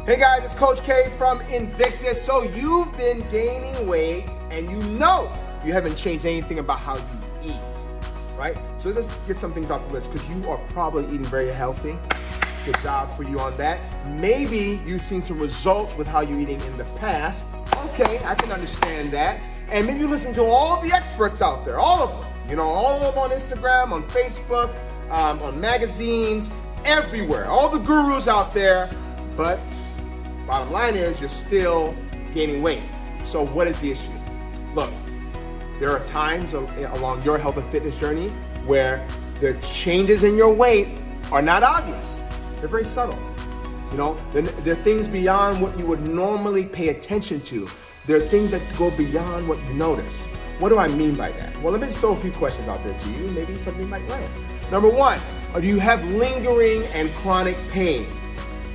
Hey guys, it's Coach K from Invictus. So you've been gaining weight and you know you haven't changed anything about how you eat, right? So let's just get some things off the list because you are probably eating very healthy. Good job for you on that. Maybe you've seen some results with how you're eating in the past. Okay, I can understand that. And maybe you listen to all the experts out there, all of them. You know, all of them on Instagram, on Facebook, on magazines, everywhere. All the gurus out there. But bottom line is you're still gaining weight. So what is the issue? Look, there are times along your health and fitness journey where the changes in your weight are not obvious. They're very subtle. You know, they're things beyond what you would normally pay attention to. There are things that go beyond what you notice. What do I mean by that? Well, let me just throw a few questions out there to you. Maybe something might land. Number one, do you have lingering and chronic pain?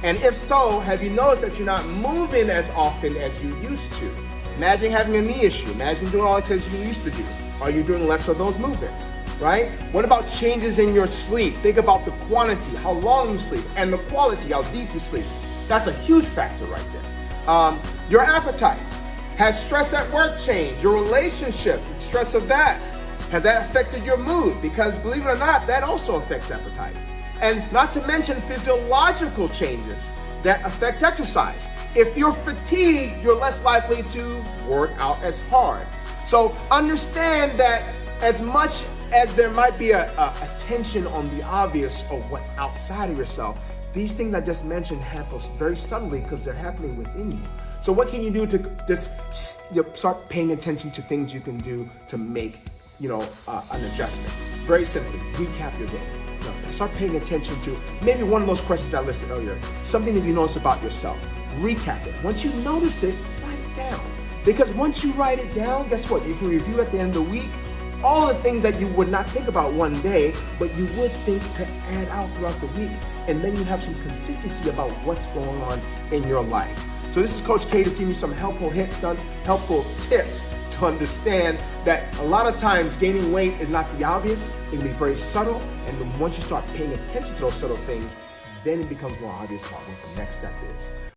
And if so, have you noticed that you're not moving as often as you used to? Imagine having a knee issue. Imagine doing all the exercises you used to do. Are you doing less of those movements, right? What about changes in your sleep? Think about the quantity, how long you sleep, and the quality, how deep you sleep. That's a huge factor right there. Your appetite. Has stress at work changed? Your relationship, the stress of that, has that affected your mood? Because believe it or not, that also affects appetite. And not to mention physiological changes that affect exercise. If you're fatigued, you're less likely to work out as hard. So understand that as much as there might be a tension on the obvious or what's outside of yourself, these things I just mentioned happen very subtly because they're happening within you. So what can you do to just start paying attention to things you can do to make, an adjustment? Very simply, recap your day. Start paying attention to maybe one of those questions I listed earlier, something that you notice about yourself. Recap it. Once you notice it, write it down. Because once you write it down, guess what? You can review at the end of the week all the things that you would not think about one day, but you would think to add out throughout the week. And then you have some consistency about what's going on in your life. So this is Coach K just giving you some helpful tips to understand that a lot of times gaining weight is not the obvious. It can be very subtle. And then once you start paying attention to those subtle things, then it becomes more obvious about what the next step is.